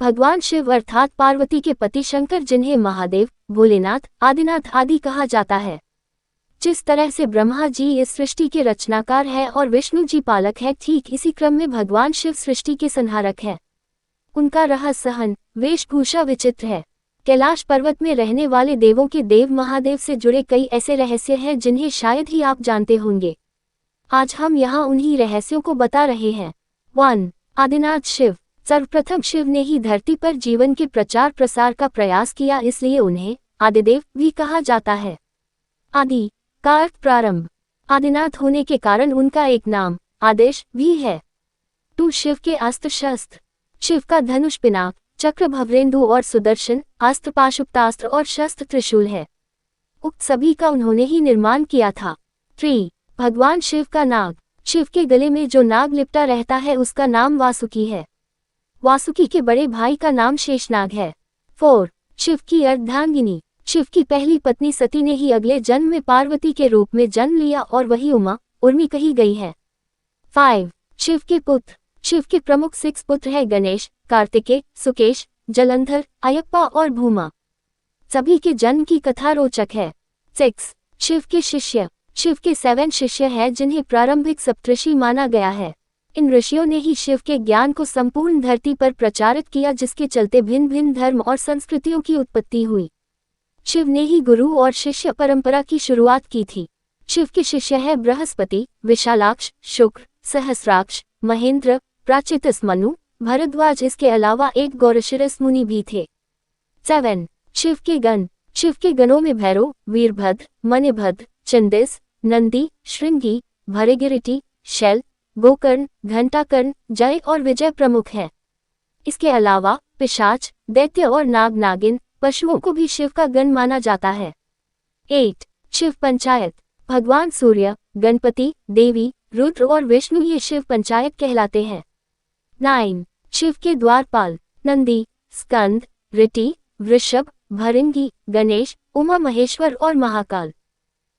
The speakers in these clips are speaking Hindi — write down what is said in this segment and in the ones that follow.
भगवान शिव अर्थात पार्वती के पति शंकर, जिन्हें महादेव, भोलेनाथ, आदिनाथ आदि कहा जाता है। जिस तरह से ब्रह्मा जी इस सृष्टि के रचनाकार है और विष्णु जी पालक है, ठीक इसी क्रम में भगवान शिव सृष्टि के संहारक है। उनका रहस्य सहन, वेशभूषा विचित्र है। कैलाश पर्वत में रहने वाले देवों के देव महादेव से जुड़े कई ऐसे रहस्य हैं जिन्हें शायद ही आप जानते होंगे। आज हम यहाँ उन्हीं रहस्यों को बता रहे हैं। 1. आदिनाथ शिव। सर्वप्रथम शिव ने ही धरती पर जीवन के प्रचार प्रसार का प्रयास किया, इसलिए उन्हें आदिदेव भी कहा जाता है। आदि का अर्थ प्रारंभ। आदिनाथ होने के कारण उनका एक नाम आदेश भी है। 2. शिव के अस्त्र शस्त्र। शिव का धनुष, पिनाक, चक्र, भवरेंदु और सुदर्शन, अस्त्र पाशुपतास्त्र और शस्त्र त्रिशूल है। उक्त सभी का उन्होंने ही निर्माण किया था। 3. भगवान शिव का नाग। शिव के गले में जो नाग लिपटा रहता है उसका नाम वासुकी है। वासुकी के बड़े भाई का नाम शेषनाग है। 4. शिव की अर्धांगिनी। शिव की पहली पत्नी सती ने ही अगले जन्म में पार्वती के रूप में जन्म लिया और वही उमा, उर्मी कही गई है। 5. शिव के पुत्र। शिव के प्रमुख 6 पुत्र हैं: गणेश, कार्तिकेय, सुकेश, जलंधर, अयप्पा और भूमा। सभी के जन्म की कथा रोचक है। 6. शिव के शिष्य। शिव के 7 शिष्य हैं जिन्हें प्रारंभिक सप्तऋषि माना गया है। इन ऋषियों ने ही शिव के ज्ञान को संपूर्ण धरती पर प्रचारित किया, जिसके चलते भिन्न भिन्न धर्म और संस्कृतियों की उत्पत्ति हुई। शिव ने ही गुरु और शिष्य परंपरा की शुरुआत की थी। शिव के शिष्य है बृहस्पति, विशालाक्ष, शुक्र, सहस्राक्ष, महेंद्र, प्राचितस, मनु, भरद्वाज। इसके अलावा एक गौरशिरस मुनि भी थे। 7. शिव के गण। शिव के गणों में भैरव, वीरभद्र, मणिभद्र, चंडिस, नंदी, श्रृंगी, भृगुरिटी, शैल, गोकर्ण, घंटाकर्ण, जय और विजय प्रमुख हैं। इसके अलावा पिशाच, दैत्य और नाग नागिन, पशुओं को भी शिव का गण माना जाता है। 8. शिव पंचायत। भगवान सूर्य, गणपति, देवी, रुद्र और विष्णु ये शिव पंचायत कहलाते हैं। 9. शिव के द्वारपाल। नंदी, स्कंद, ऋषि, वृषभ, भृंगी, गणेश, उमा महेश्वर और महाकाल।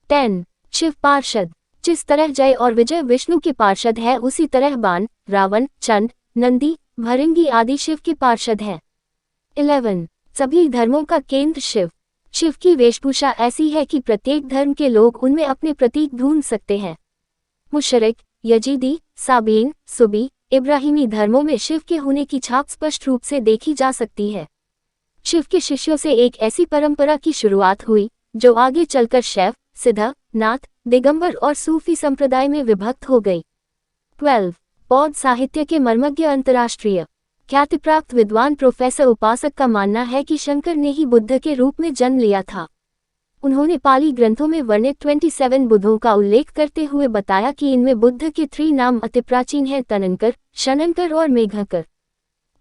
10. शिव पार्षद। जिस तरह जय और विजय विष्णु के पार्षद है, उसी तरह बाण, रावण, चंड, नंदी, भृंगी आदि शिव के पार्षद हैं। 11. सभी धर्मों का केंद्र शिव। शिव की वेशभूषा ऐसी है कि प्रत्येक धर्म के लोग उनमें अपने प्रतीक ढूंढ सकते हैं। मुशरिक, यजीदी, साबीन, सुबी, इब्राहिमी धर्मों में शिव के होने की छाप स्पष्ट रूप से देखी जा सकती है। शिव के शिष्यों से एक ऐसी परंपरा की शुरुआत हुई जो आगे चलकर शैव, सिद्ध, नाथ, दिगंबर और सूफी संप्रदाय में विभक्त हो गई। 12. बौद्ध साहित्य के मर्मज्ञ अंतर्राष्ट्रीय ख्यातिप्राप्त विद्वान प्रोफेसर उपासक का मानना है कि शंकर ने ही बुद्ध के रूप में जन्म लिया था। उन्होंने पाली ग्रंथों में वर्णित 27 बुद्धों का उल्लेख करते हुए बताया कि इनमें बुद्ध के 3 नाम अति प्राचीन हैं: तनंकर, शनंकर और मेघंकर।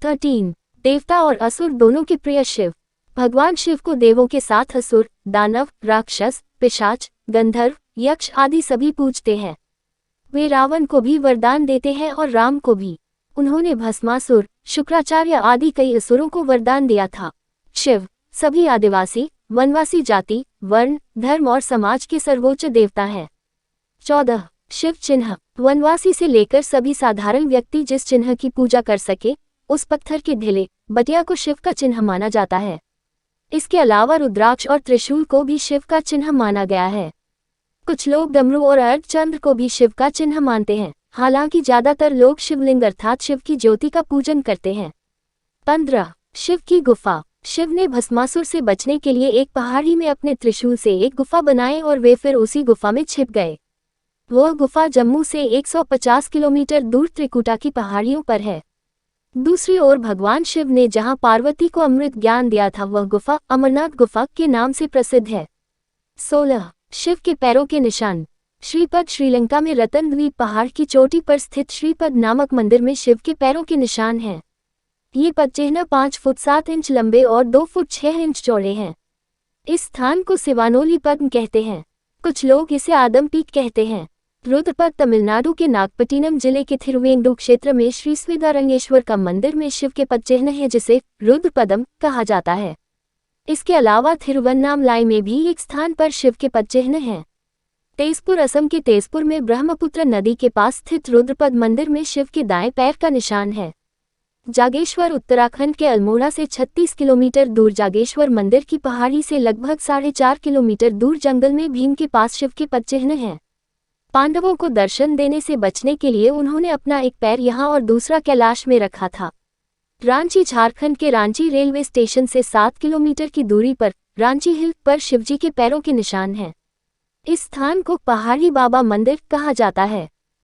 13. देवता और असुर दोनों के प्रिय शिव। भगवान शिव को देवों के साथ असुर, दानव, राक्षस, पिशाच, गंधर्व, यक्ष आदि सभी पूजते हैं। वे रावण को भी वरदान देते हैं और राम को भी। उन्होंने भस्मासुर, शुक्राचार्य आदि कई असुरों को वरदान दिया था। शिव सभी आदिवासी, वनवासी जाति, वर्ण, धर्म और समाज के सर्वोच्च देवता हैं। 14. शिव चिन्ह। वनवासी से लेकर सभी साधारण व्यक्ति जिस चिन्ह की पूजा कर सके, उस पत्थर के ढिले बटिया को शिव का चिन्ह माना जाता है। इसके अलावा रुद्राक्ष और त्रिशूल को भी शिव का चिन्ह माना गया है। कुछ लोग डमरू और अर्धचंद्र को भी शिव का चिन्ह मानते हैं, हालांकि ज्यादातर लोग शिवलिंग अर्थात शिव की ज्योति का पूजन करते हैं। 15. शिव की गुफा। शिव ने भस्मासुर से बचने के लिए एक पहाड़ी में अपने त्रिशूल से एक गुफा बनाई और वे फिर उसी गुफा में छिप गए। वह गुफा जम्मू से 150 किलोमीटर दूर त्रिकुटा की पहाड़ियों पर है। दूसरी ओर भगवान शिव ने जहां पार्वती को अमृत ज्ञान दिया था, वह गुफा अमरनाथ गुफा के नाम से प्रसिद्ध है। 16. शिव के पैरों के निशान। श्रीपद श्रीलंका में रतन द्वीप पहाड़ की चोटी पर स्थित श्रीपद नामक मंदिर में शिव के पैरों के निशान हैं। ये पदचिह्न 5 फुट 7 इंच लंबे और 2 फुट 6 इंच चौड़े हैं। इस स्थान को शिवानोली पद्म कहते हैं। कुछ लोग इसे आदम पीक कहते हैं। रुद्रपद तमिलनाडु के नागपट्टिनम जिले के थिरुवेंदु क्षेत्र में श्री श्वेतारण्येश्वर का मंदिर में शिव के पदचिह्न है, जिसे रुद्रपदम कहा जाता है। इसके अलावा थिरुवन्नामलाई में भी एक स्थान पर शिव के पदचिह्न हैं। तेजपुर, असम के तेजपुर में ब्रह्मपुत्र नदी के पास स्थित रुद्रपद मंदिर में शिव के दाएं पैर का निशान है। जागेश्वर उत्तराखंड के अल्मोड़ा से 36 किलोमीटर दूर जागेश्वर मंदिर की पहाड़ी से लगभग 4.5 किलोमीटर दूर जंगल में भीम के पास शिव के पदचिह्न हैं। पांडवों को दर्शन देने से बचने के लिए उन्होंने अपना एक पैर यहाँ और दूसरा कैलाश में रखा था। रांची झारखंड के रांची रेलवे स्टेशन से 7 किलोमीटर की दूरी पर रांची हिल पर शिवजी के पैरों के निशान हैं। इस स्थान को पहाड़ी बाबा मंदिर कहा जाता है।